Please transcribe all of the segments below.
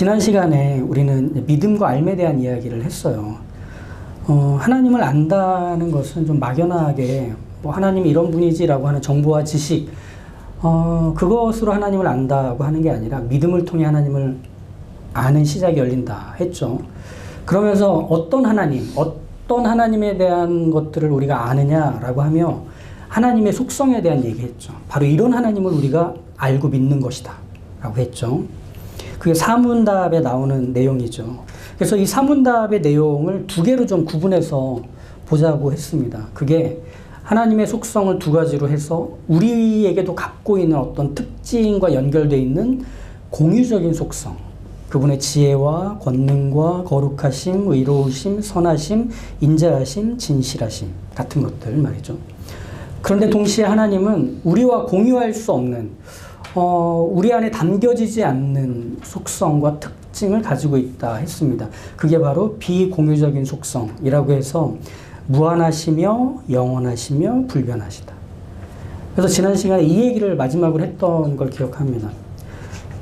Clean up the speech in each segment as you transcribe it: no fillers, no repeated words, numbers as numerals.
지난 시간에 우리는 믿음과 알에 대한 이야기를 했어요. 하나님을 안다는 것은 좀 막연하게 뭐 하나님이 이런 분이지라고 하는 정보와 지식, 그것으로 하나님을 안다고 하는 게 아니라 믿음을 통해 하나님을 아는 시작이 열린다 했죠. 그러면서 어떤 하나님에 대한 것들을 우리가 아느냐라고 하며 하나님의 속성에 대한 얘기했죠. 바로 이런 하나님을 우리가 알고 믿는 것이다 라고 했죠. 그게 사문답에 나오는 내용이죠. 그래서 이 사문답의 내용을 두 개로 좀 구분해서 보자고 했습니다. 그게 하나님의 속성을 두 가지로 해서 우리에게도 갖고 있는 어떤 특징과 연결되어 있는 공유적인 속성, 그분의 지혜와 권능과 거룩하심, 의로우심, 선하심, 인자하심, 진실하심 같은 것들 말이죠. 그런데 동시에 하나님은 우리와 공유할 수 없는 우리 안에 담겨지지 않는 속성과 특징을 가지고 있다 했습니다. 그게 바로 비공유적인 속성이라고 해서 무한하시며 영원하시며 불변하시다. 그래서 지난 시간에 이 얘기를 마지막으로 했던 걸 기억합니다.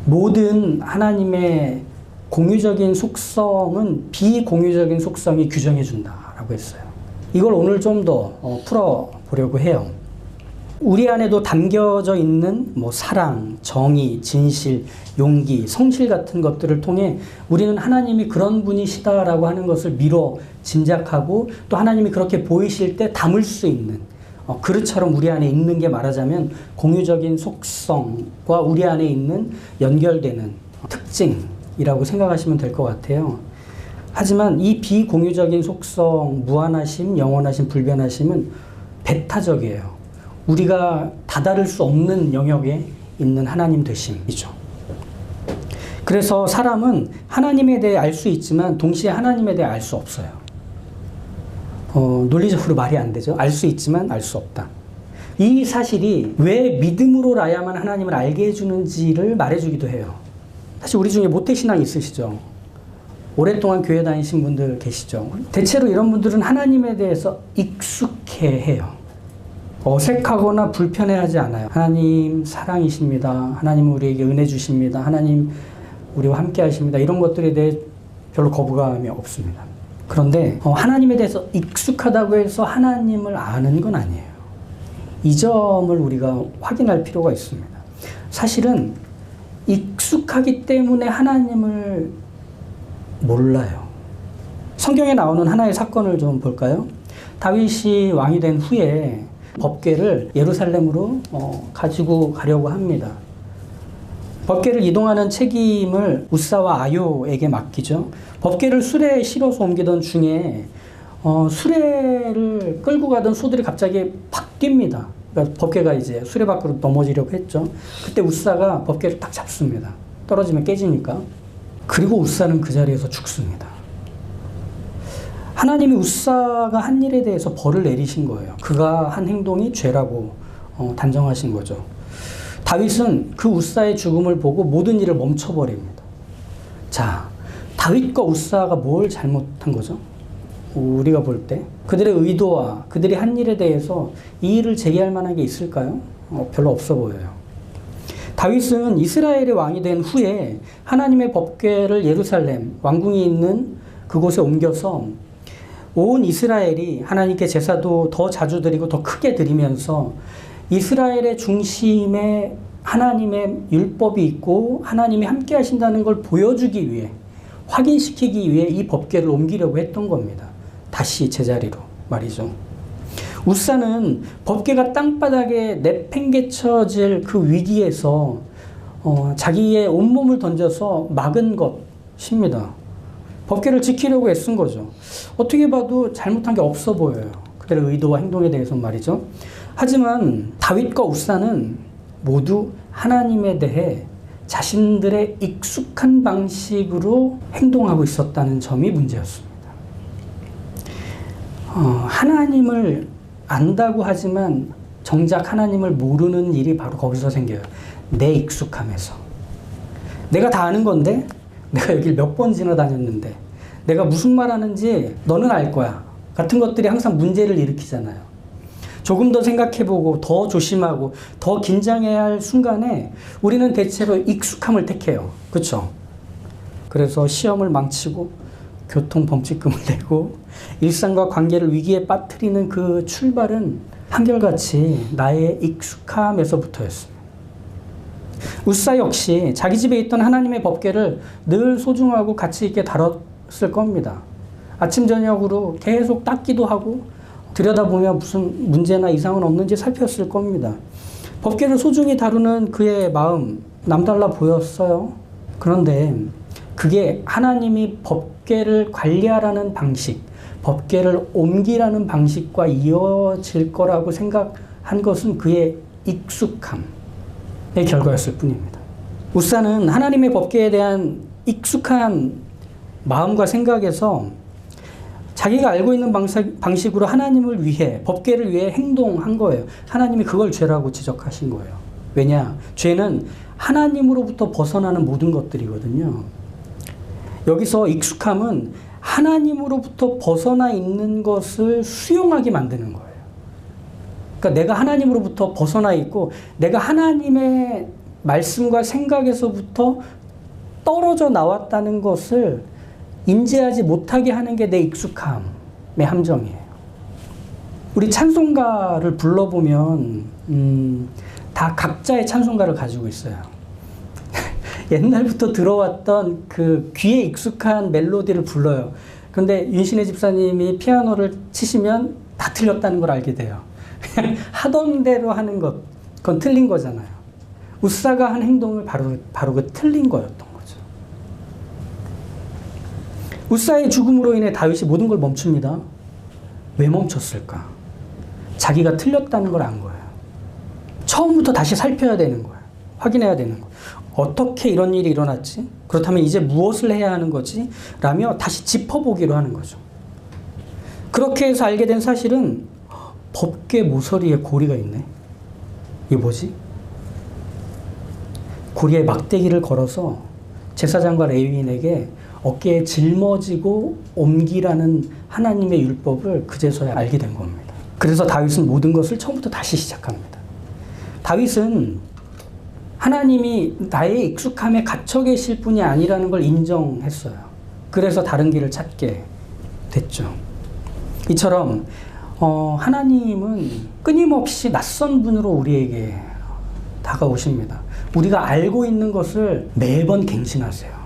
모든 하나님의 공유적인 속성은 비공유적인 속성이 규정해 준다라고 했어요. 이걸 오늘 좀 더 풀어보려고 해요. 우리 안에도 담겨져 있는 뭐 사랑, 정의, 진실, 용기, 성실 같은 것들을 통해 우리는 하나님이 그런 분이시다라고 하는 것을 미뤄 짐작하고 또 하나님이 그렇게 보이실 때 담을 수 있는 그릇처럼 우리 안에 있는 게 말하자면 공유적인 속성과 우리 안에 있는 연결되는 특징이라고 생각하시면 될 것 같아요. 하지만 이 비공유적인 속성, 무한하심, 영원하심, 불변하심은 배타적이에요. 우리가 다다를 수 없는 영역에 있는 하나님 되심이죠. 그래서 사람은 하나님에 대해 알 수 있지만 동시에 하나님에 대해 알 수 없어요. 논리적으로 말이 안 되죠. 알 수 있지만 알 수 없다. 이 사실이 왜 믿음으로라야만 하나님을 알게 해주는지를 말해주기도 해요. 사실 우리 중에 모태신앙 있으시죠? 오랫동안 교회 다니신 분들 계시죠? 대체로 이런 분들은 하나님에 대해서 익숙해해요. 어색하거나 불편해하지 않아요. 하나님 사랑이십니다. 하나님 우리에게 은혜 주십니다. 하나님 우리와 함께 하십니다. 이런 것들에 대해 별로 거부감이 없습니다. 그런데 하나님에 대해서 익숙하다고 해서 하나님을 아는 건 아니에요. 이 점을 우리가 확인할 필요가 있습니다. 사실은 익숙하기 때문에 하나님을 몰라요. 성경에 나오는 하나의 사건을 좀 볼까요? 다윗이 왕이 된 후에 법궤를 예루살렘으로 가지고 가려고 합니다. 법궤를 이동하는 책임을 우사와 아요에게 맡기죠. 법궤를 수레에 실어서 옮기던 중에 수레를 끌고 가던 소들이 갑자기 팍 뜁니다. 그러니까 법궤가 이제 수레 밖으로 넘어지려고 했죠. 그때 우사가 법궤를 딱 잡습니다. 떨어지면 깨지니까. 그리고 우사는 그 자리에서 죽습니다. 하나님이 우사가 한 일에 대해서 벌을 내리신 거예요. 그가 한 행동이 죄라고 단정하신 거죠. 다윗은 그 우사의 죽음을 보고 모든 일을 멈춰버립니다. 자, 다윗과 우사가 뭘 잘못한 거죠? 우리가 볼 때 그들의 의도와 그들이 한 일에 대해서 이의를 제기할 만한 게 있을까요? 별로 없어 보여요. 다윗은 이스라엘의 왕이 된 후에 하나님의 법궤를 예루살렘 왕궁이 있는 그곳에 옮겨서 온 이스라엘이 하나님께 제사도 더 자주 드리고 더 크게 드리면서 이스라엘의 중심에 하나님의 율법이 있고 하나님이 함께 하신다는 걸 보여주기 위해, 확인시키기 위해 이 법궤를 옮기려고 했던 겁니다. 다시 제자리로 말이죠. 우사는 법궤가 땅바닥에 내팽개쳐질 그 위기에서 자기의 온몸을 던져서 막은 것입니다. 법궤를 지키려고 애쓴 거죠. 어떻게 봐도 잘못한 게 없어 보여요. 그들의 의도와 행동에 대해서는 말이죠. 하지만 다윗과 우사는 모두 하나님에 대해 자신들의 익숙한 방식으로 행동하고 있었다는 점이 문제였습니다. 하나님을 안다고 하지만 정작 하나님을 모르는 일이 바로 거기서 생겨요. 내 익숙함에서. 내가 다 아는 건데 내가 여길 몇 번 지나다녔는데 내가 무슨 말 하는지 너는 알 거야 같은 것들이 항상 문제를 일으키잖아요. 조금 더 생각해보고 더 조심하고 더 긴장해야 할 순간에 우리는 대체로 익숙함을 택해요. 그렇죠? 그래서 시험을 망치고 교통범칙금을 내고 일상과 관계를 위기에 빠뜨리는 그 출발은 한결같이 나의 익숙함에서부터였습니다. 우사 역시 자기 집에 있던 하나님의 법궤를 늘 소중하고 가치 있게 다뤘을 겁니다. 아침 저녁으로 계속 닦기도 하고 들여다보면 무슨 문제나 이상은 없는지 살폈을 겁니다. 법궤를 소중히 다루는 그의 마음 남달라 보였어요. 그런데 그게 하나님이 법궤를 관리하라는 방식, 법궤를 옮기라는 방식과 이어질 거라고 생각한 것은 그의 익숙함의 결과였을 뿐입니다. 우사는 하나님의 법궤에 대한 익숙한 마음과 생각에서 자기가 알고 있는 방식으로 하나님을 위해, 법궤를 위해 행동한 거예요. 하나님이 그걸 죄라고 지적하신 거예요. 왜냐? 죄는 하나님으로부터 벗어나는 모든 것들이거든요. 여기서 익숙함은 하나님으로부터 벗어나 있는 것을 수용하게 만드는 거예요. 그러니까 내가 하나님으로부터 벗어나 있고 내가 하나님의 말씀과 생각에서부터 떨어져 나왔다는 것을 인지하지 못하게 하는 게 내 익숙함의 함정이에요. 우리 찬송가를 불러보면 다 각자의 찬송가를 가지고 있어요. 옛날부터 들어왔던 그 귀에 익숙한 멜로디를 불러요. 그런데 윤신혜 집사님이 피아노를 치시면 다 틀렸다는 걸 알게 돼요. 하던 대로 하는 것, 그건 틀린 거잖아요. 우사가 한 행동을 바로 그 틀린 거였던 거죠. 우사의 죽음으로 인해 다윗이 모든 걸 멈춥니다. 왜 멈췄을까? 자기가 틀렸다는 걸 안 거예요. 처음부터 다시 살펴야 되는 거예요. 확인해야 되는 거예요. 어떻게 이런 일이 일어났지? 그렇다면 이제 무엇을 해야 하는 거지? 라며 다시 짚어보기로 하는 거죠. 그렇게 해서 알게 된 사실은 법궤 모서리에 고리가 있네. 이게 뭐지? 고리에 막대기를 걸어서 제사장과 레위인에게 어깨에 짊어지고 옮기라는 하나님의 율법을 그제서야 알게 된 겁니다. 그래서 다윗은 모든 것을 처음부터 다시 시작합니다. 다윗은 하나님이 나의 익숙함에 갇혀 계실 분이 아니라는 걸 인정했어요. 그래서 다른 길을 찾게 됐죠. 이처럼 하나님은 끊임없이 낯선 분으로 우리에게 다가오십니다. 우리가 알고 있는 것을 매번 갱신하세요.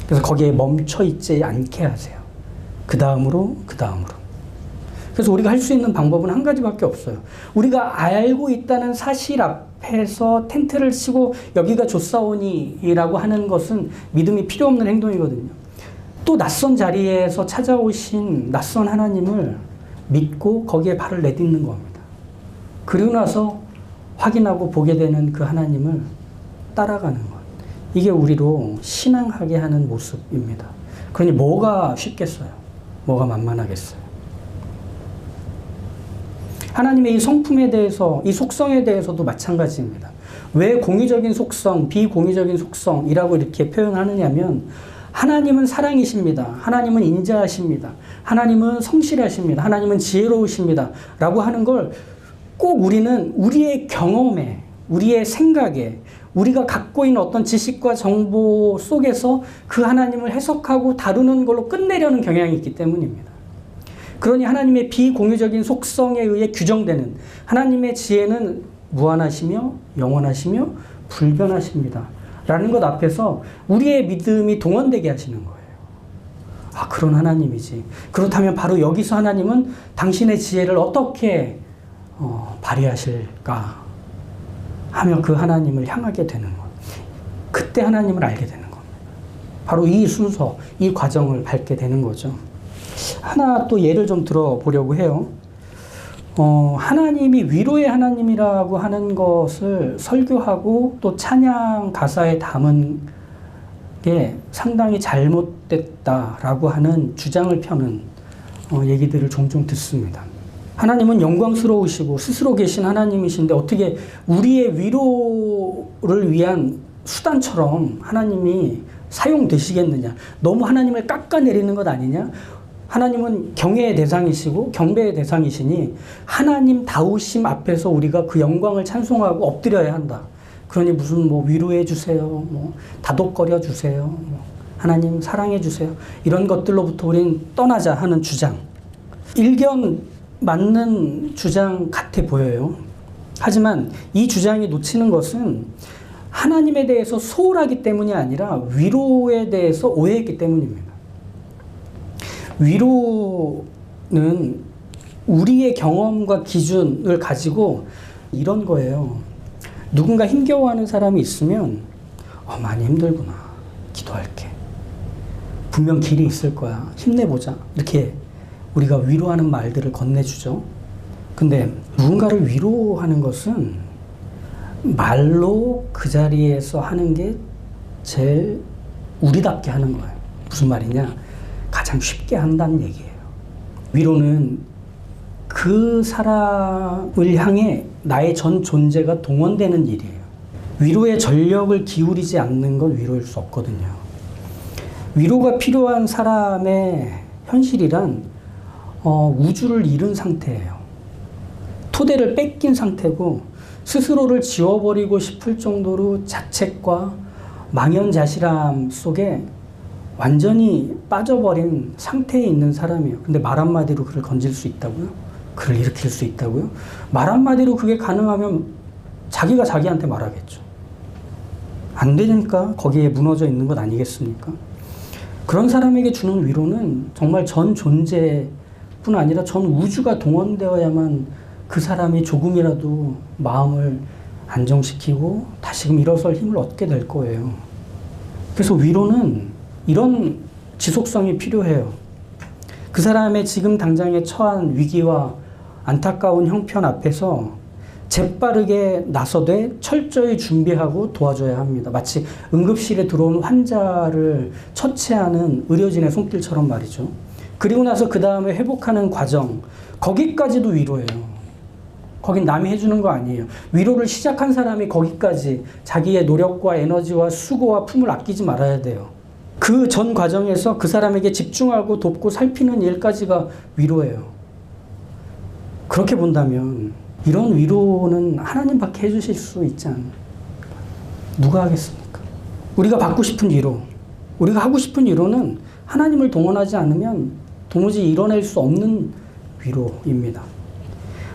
그래서 거기에 멈춰있지 않게 하세요. 그 다음으로. 그래서 우리가 할 수 있는 방법은 한 가지밖에 없어요. 우리가 알고 있다는 사실 앞에서 텐트를 치고 여기가 좋사오니라고 하는 것은 믿음이 필요 없는 행동이거든요. 또 낯선 자리에서 찾아오신 낯선 하나님을 믿고 거기에 발을 내딛는 겁니다. 그리고 나서 확인하고 보게 되는 그 하나님을 따라가는 것. 이게 우리로 신앙하게 하는 모습입니다. 그러니 뭐가 쉽겠어요? 뭐가 만만하겠어요? 하나님의 이 성품에 대해서, 이 속성에 대해서도 마찬가지입니다. 왜 공의적인 속성, 비공의적인 속성이라고 이렇게 표현하느냐면 하나님은 사랑이십니다. 하나님은 인자하십니다. 하나님은 성실하십니다. 하나님은 지혜로우십니다. 라고 하는 걸 꼭 우리는 우리의 경험에, 우리의 생각에, 우리가 갖고 있는 어떤 지식과 정보 속에서 그 하나님을 해석하고 다루는 걸로 끝내려는 경향이 있기 때문입니다. 그러니 하나님의 비공유적인 속성에 의해 규정되는 하나님의 지혜는 무한하시며 영원하시며 불변하십니다. 라는 것 앞에서 우리의 믿음이 동원되게 하시는 거예요. 아, 그런 하나님이지. 그렇다면 바로 여기서 하나님은 당신의 지혜를 어떻게 발휘하실까 하며 그 하나님을 향하게 되는 것. 그때 하나님을 알게 되는 겁니다. 바로 이 순서, 이 과정을 밟게 되는 거죠. 하나 또 예를 좀 들어보려고 해요. 하나님이 위로의 하나님이라고 하는 것을 설교하고 또 찬양 가사에 담은 게 상당히 잘못됐다라고 하는 주장을 펴는 얘기들을 종종 듣습니다. 하나님은 영광스러우시고 스스로 계신 하나님이신데 어떻게 우리의 위로를 위한 수단처럼 하나님이 사용되시겠느냐? 너무 하나님을 깎아내리는 것 아니냐? 하나님은 경외의 대상이시고 경배의 대상이시니 하나님 다우심 앞에서 우리가 그 영광을 찬송하고 엎드려야 한다. 그러니 무슨 뭐 위로해 주세요, 뭐 다독거려 주세요, 뭐 하나님 사랑해 주세요. 이런 것들로부터 우린 떠나자 하는 주장. 일견 맞는 주장 같아 보여요. 하지만 이 주장이 놓치는 것은 하나님에 대해서 소홀하기 때문이 아니라 위로에 대해서 오해했기 때문입니다. 위로는 우리의 경험과 기준을 가지고 이런 거예요. 누군가 힘겨워하는 사람이 있으면 많이 힘들구나. 기도할게. 분명 길이 있을 거야. 힘내보자. 이렇게 우리가 위로하는 말들을 건네주죠. 근데 누군가를 위로하는 것은 말로 그 자리에서 하는 게 제일 우리답게 하는 거예요. 무슨 말이냐? 가장 쉽게 한다는 얘기예요. 위로는 그 사람을 향해 나의 전 존재가 동원되는 일이에요. 위로에 전력을 기울이지 않는 건 위로일 수 없거든요. 위로가 필요한 사람의 현실이란 우주를 잃은 상태예요. 토대를 뺏긴 상태고 스스로를 지워버리고 싶을 정도로 자책과 망연자실함 속에 완전히 빠져버린 상태에 있는 사람이에요. 근데 말 한마디로 그를 건질 수 있다고요? 그를 일으킬 수 있다고요? 말 한마디로 그게 가능하면 자기가 자기한테 말하겠죠. 안 되니까 거기에 무너져 있는 것 아니겠습니까? 그런 사람에게 주는 위로는 정말 전 존재뿐 아니라 전 우주가 동원되어야만 그 사람이 조금이라도 마음을 안정시키고 다시금 일어설 힘을 얻게 될 거예요. 그래서 위로는 이런 지속성이 필요해요. 그 사람의 지금 당장에 처한 위기와 안타까운 형편 앞에서 재빠르게 나서되 철저히 준비하고 도와줘야 합니다. 마치 응급실에 들어온 환자를 처치하는 의료진의 손길처럼 말이죠. 그리고 나서 그 다음에 회복하는 과정, 거기까지도 위로예요. 거긴 남이 해주는 거 아니에요. 위로를 시작한 사람이 거기까지 자기의 노력과 에너지와 수고와 품을 아끼지 말아야 돼요. 그 전 과정에서 그 사람에게 집중하고 돕고 살피는 일까지가 위로예요. 그렇게 본다면 이런 위로는 하나님밖에 해주실 수 있지 않을까? 누가 하겠습니까? 우리가 받고 싶은 위로, 우리가 하고 싶은 위로는 하나님을 동원하지 않으면 도무지 이뤄낼 수 없는 위로입니다.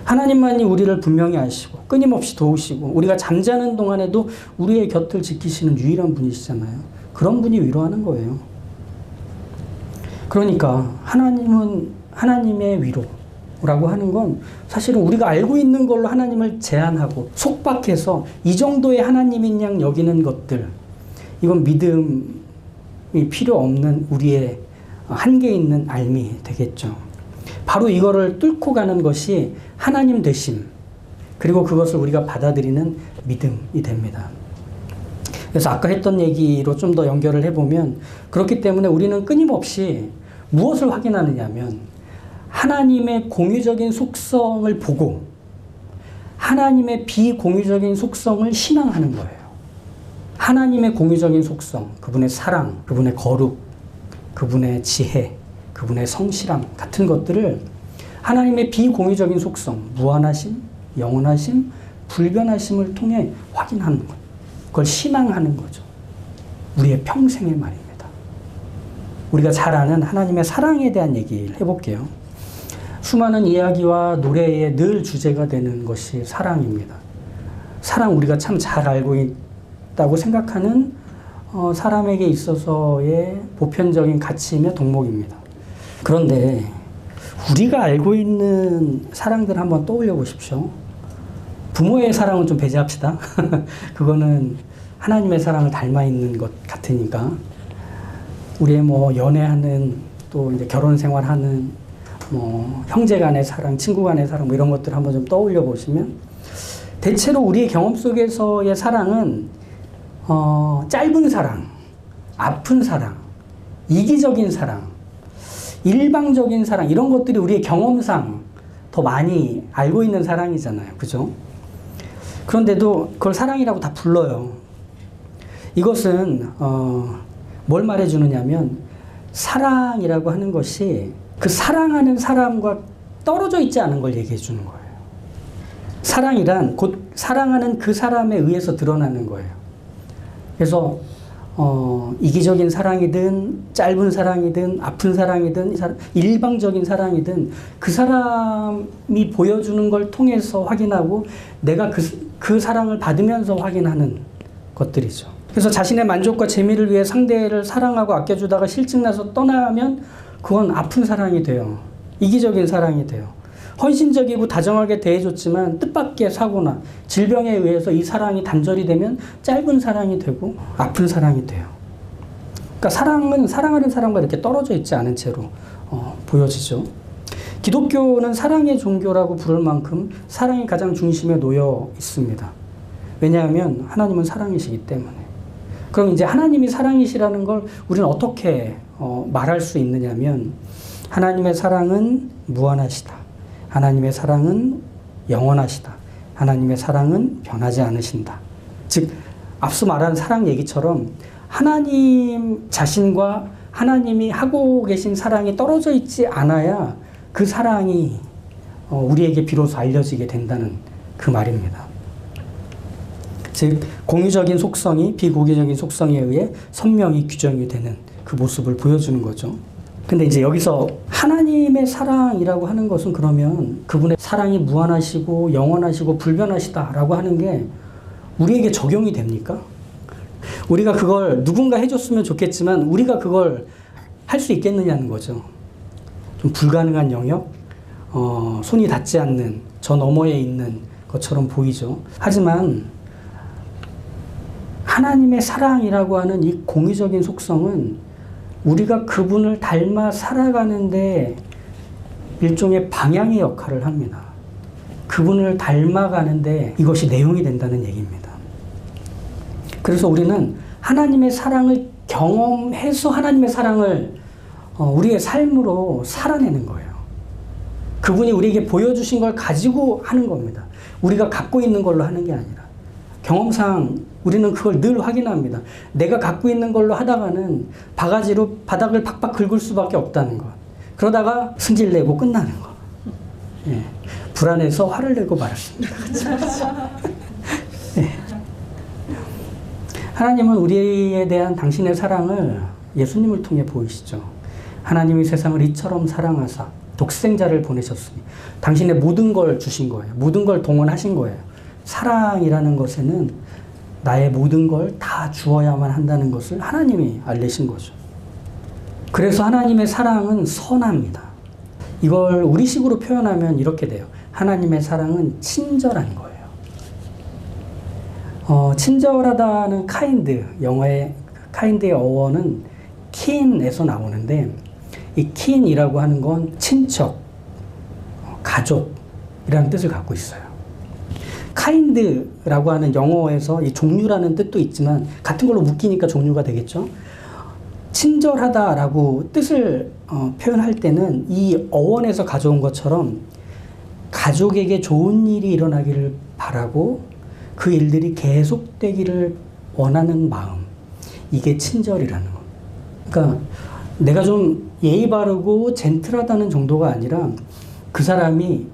하나님만이 우리를 분명히 아시고 끊임없이 도우시고 우리가 잠자는 동안에도 우리의 곁을 지키시는 유일한 분이시잖아요. 그런 분이 위로하는 거예요. 그러니까 하나님은 하나님의 위로라고 하는 건 사실은 우리가 알고 있는 걸로 하나님을 제한하고 속박해서 이 정도의 하나님인 양 여기는 것들, 이건 믿음이 필요 없는 우리의 한계 있는 알미 되겠죠. 바로 이거를 뚫고 가는 것이 하나님 되심, 그리고 그것을 우리가 받아들이는 믿음이 됩니다. 그래서 아까 했던 얘기로 좀 더 연결을 해보면, 그렇기 때문에 우리는 끊임없이 무엇을 확인하느냐 하면 하나님의 공유적인 속성을 보고 하나님의 비공유적인 속성을 신앙하는 거예요. 하나님의 공유적인 속성, 그분의 사랑, 그분의 거룩, 그분의 지혜, 그분의 성실함 같은 것들을 하나님의 비공유적인 속성, 무한하심, 영원하심, 불변하심을 통해 확인하는 거예요. 그걸 신앙하는 거죠. 우리의 평생의 말입니다. 우리가 잘 아는 하나님의 사랑에 대한 얘기를 해볼게요. 수많은 이야기와 노래의 늘 주제가 되는 것이 사랑입니다. 사랑, 우리가 참 잘 알고 있다고 생각하는 사람에게 있어서의 보편적인 가치이며 덕목입니다. 그런데 우리가 알고 있는 사랑들 한번 떠올려 보십시오. 부모의 사랑은 좀 배제합시다. 그거는 하나님의 사랑을 닮아 있는 것 같으니까. 우리의 뭐 연애하는, 또 이제 결혼 생활하는, 뭐 형제 간의 사랑, 친구 간의 사랑, 뭐 이런 것들 한번 좀 떠올려 보시면, 대체로 우리의 경험 속에서의 사랑은 짧은 사랑, 아픈 사랑, 이기적인 사랑, 일방적인 사랑, 이런 것들이 우리의 경험상 더 많이 알고 있는 사랑이잖아요. 그죠? 그런데도 그걸 사랑이라고 다 불러요. 이것은 뭘 말해주느냐면, 사랑이라고 하는 것이 그 사랑하는 사람과 떨어져 있지 않은 걸 얘기해 주는 거예요. 사랑이란 곧 사랑하는 그 사람에 의해서 드러나는 거예요. 그래서 이기적인 사랑이든 짧은 사랑이든 아픈 사랑이든 일방적인 사랑이든 그 사람이 보여주는 걸 통해서 확인하고 내가 그 사랑을 받으면서 확인하는 것들이죠. 그래서 자신의 만족과 재미를 위해 상대를 사랑하고 아껴주다가 실증나서 떠나면 그건 아픈 사랑이 돼요. 이기적인 사랑이 돼요. 헌신적이고 다정하게 대해줬지만 뜻밖의 사고나 질병에 의해서 이 사랑이 단절이 되면 짧은 사랑이 되고 아픈 사랑이 돼요. 그러니까 사랑은 사랑하는 사람과 이렇게 떨어져 있지 않은 채로 보여지죠. 기독교는 사랑의 종교라고 부를 만큼 사랑이 가장 중심에 놓여 있습니다. 왜냐하면 하나님은 사랑이시기 때문에. 그럼 이제 하나님이 사랑이시라는 걸 우리는 어떻게 말할 수 있느냐면 하나님의 사랑은 무한하시다. 하나님의 사랑은 영원하시다. 하나님의 사랑은 변하지 않으신다. 즉 앞서 말한 사랑 얘기처럼 하나님 자신과 하나님이 하고 계신 사랑이 떨어져 있지 않아야 그 사랑이 우리에게 비로소 알려지게 된다는 그 말입니다. 즉 공유적인 속성이 비고유적인 속성에 의해 선명히 규정이 되는 그 모습을 보여주는 거죠. 근데 이제 여기서 하나님의 사랑이라고 하는 것은 그러면 그분의 사랑이 무한하시고 영원하시고 불변하시다라고 하는 게 우리에게 적용이 됩니까? 우리가 그걸 누군가 해줬으면 좋겠지만 우리가 그걸 할 수 있겠느냐는 거죠. 좀 불가능한 영역, 손이 닿지 않는 저 너머에 있는 것처럼 보이죠. 하지만 하나님의 사랑이라고 하는 이 공의적인 속성은 우리가 그분을 닮아 살아가는데 일종의 방향의 역할을 합니다. 그분을 닮아가는데 이것이 내용이 된다는 얘기입니다. 그래서 우리는 하나님의 사랑을 경험해서 하나님의 사랑을 우리의 삶으로 살아내는 거예요. 그분이 우리에게 보여주신 걸 가지고 하는 겁니다. 우리가 갖고 있는 걸로 하는 게 아니라. 경험상 우리는 그걸 늘 확인합니다. 내가 갖고 있는 걸로 하다가는 바가지로 바닥을 팍팍 긁을 수밖에 없다는 것. 그러다가 승질내고 끝나는 것. 예. 불안해서 화를 내고 말았습니다. 예. 하나님은 우리에 대한 당신의 사랑을 예수님을 통해 보이시죠. 하나님이 세상을 이처럼 사랑하사 독생자를 보내셨으니 당신의 모든 걸 주신 거예요. 모든 걸 동원하신 거예요. 사랑이라는 것에는 나의 모든 걸 다 주어야만 한다는 것을 하나님이 알리신 거죠. 그래서 하나님의 사랑은 선합니다. 이걸 우리식으로 표현하면 이렇게 돼요. 하나님의 사랑은 친절한 거예요. 친절하다는 kind, 영어의 kind의 어원은 kin에서 나오는데 이 kin이라고 하는 건 친척, 가족이라는 뜻을 갖고 있어요. kind라고 하는 영어에서 이 종류라는 뜻도 있지만 같은 걸로 묶이니까 종류가 되겠죠. 친절하다라고 뜻을 표현할 때는 이 어원에서 가져온 것처럼 가족에게 좋은 일이 일어나기를 바라고 그 일들이 계속되기를 원하는 마음, 이게 친절이라는 것. 그러니까 내가 좀 예의 바르고 젠틀하다는 정도가 아니라 그 사람이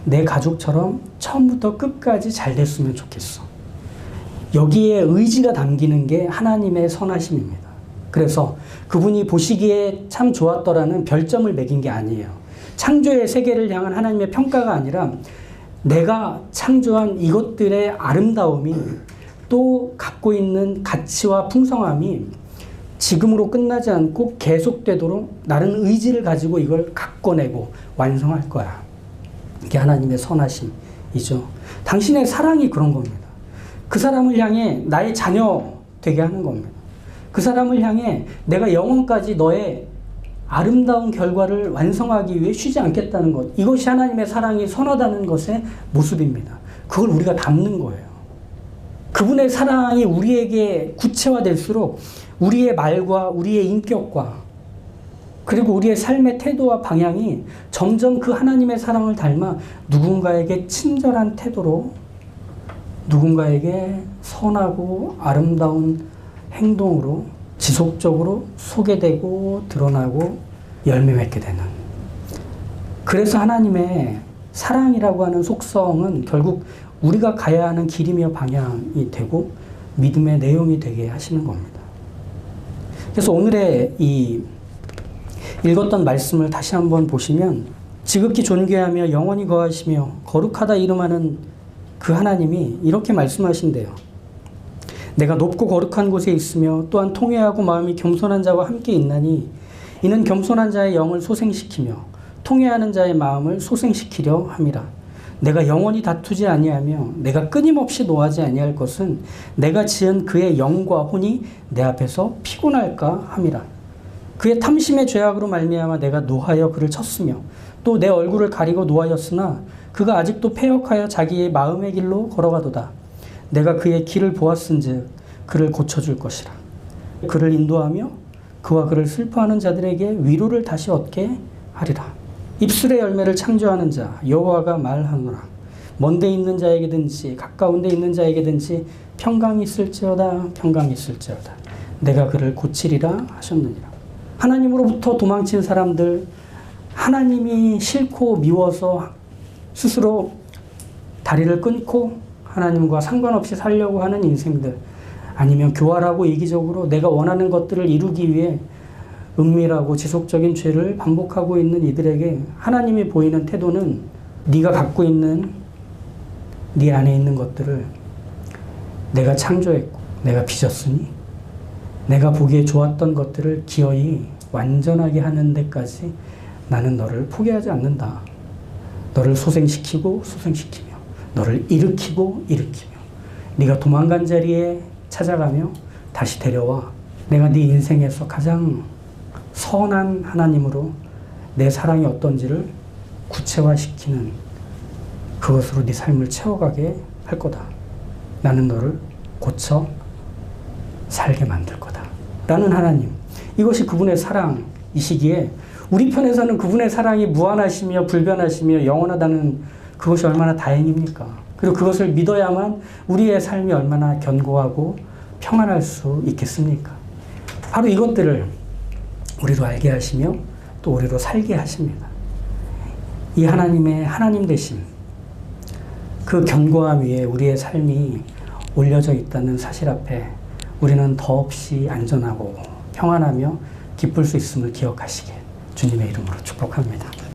내 가족처럼 처음부터 끝까지 잘 됐으면 좋겠어. 여기에 의지가 담기는 게 하나님의 선하심입니다. 그래서 그분이 보시기에 참 좋았더라는 별점을 매긴 게 아니에요. 창조의 세계를 향한 하나님의 평가가 아니라 내가 창조한 이것들의 아름다움이 또 갖고 있는 가치와 풍성함이 지금으로 끝나지 않고 계속되도록 나는 의지를 가지고 이걸 갖고내고 완성할 거야. 이게 하나님의 선하심이죠. 당신의 사랑이 그런 겁니다. 그 사람을 향해 나의 자녀 되게 하는 겁니다. 그 사람을 향해 내가 영원까지 너의 아름다운 결과를 완성하기 위해 쉬지 않겠다는 것. 이것이 하나님의 사랑이 선하다는 것의 모습입니다. 그걸 우리가 담는 거예요. 그분의 사랑이 우리에게 구체화될수록 우리의 말과 우리의 인격과 그리고 우리의 삶의 태도와 방향이 점점 그 하나님의 사랑을 닮아 누군가에게 친절한 태도로 누군가에게 선하고 아름다운 행동으로 지속적으로 소개되고 드러나고 열매 맺게 되는. 그래서 하나님의 사랑이라고 하는 속성은 결국 우리가 가야 하는 길이며 방향이 되고 믿음의 내용이 되게 하시는 겁니다. 그래서 오늘의 이 읽었던 말씀을 다시 한번 보시면 지극히 존귀하며 영원히 거하시며 거룩하다 이름하는 그 하나님이 이렇게 말씀하신대요. 내가 높고 거룩한 곳에 있으며 또한 통회하고 마음이 겸손한 자와 함께 있나니 이는 겸손한 자의 영을 소생시키며 통회하는 자의 마음을 소생시키려 함이라. 내가 영원히 다투지 아니하며 내가 끊임없이 노하지 아니할 것은 내가 지은 그의 영과 혼이 내 앞에서 피곤할까 함이라. 그의 탐심의 죄악으로 말미암아 내가 노하여 그를 쳤으며 또 내 얼굴을 가리고 노하였으나 그가 아직도 패역하여 자기의 마음의 길로 걸어가도다. 내가 그의 길을 보았은즉 그를 고쳐줄 것이라. 그를 인도하며 그와 그를 슬퍼하는 자들에게 위로를 다시 얻게 하리라. 입술의 열매를 창조하는 자 여호와가 말하노라. 먼데 있는 자에게든지 가까운 데 있는 자에게든지 평강이 있을지어다 평강이 있을지어다. 내가 그를 고치리라 하셨느니라. 하나님으로부터 도망친 사람들, 하나님이 싫고 미워서 스스로 다리를 끊고 하나님과 상관없이 살려고 하는 인생들, 아니면 교활하고 이기적으로 내가 원하는 것들을 이루기 위해 은밀하고 지속적인 죄를 반복하고 있는 이들에게 하나님이 보이는 태도는 네가 갖고 있는 네 안에 있는 것들을 내가 창조했고 내가 빚었으니 내가 보기에 좋았던 것들을 기어이 완전하게 하는 데까지 나는 너를 포기하지 않는다. 너를 소생시키고 소생시키며 너를 일으키고 일으키며 네가 도망간 자리에 찾아가며 다시 데려와 내가 네 인생에서 가장 선한 하나님으로 내 사랑이 어떤지를 구체화시키는 그것으로 네 삶을 채워가게 할 거다. 나는 너를 고쳐 살게 만들 거다. 라는 하나님. 이것이 그분의 사랑이시기에 우리 편에서는 그분의 사랑이 무한하시며 불변하시며 영원하다는 그것이 얼마나 다행입니까? 그리고 그것을 믿어야만 우리의 삶이 얼마나 견고하고 평안할 수 있겠습니까? 바로 이것들을 우리로 알게 하시며 또 우리로 살게 하십니다. 이 하나님의 하나님 되심, 그 견고함 위에 우리의 삶이 올려져 있다는 사실 앞에 우리는 더없이 안전하고 평안하며 기쁠 수 있음을 기억하시게 주님의 이름으로 축복합니다.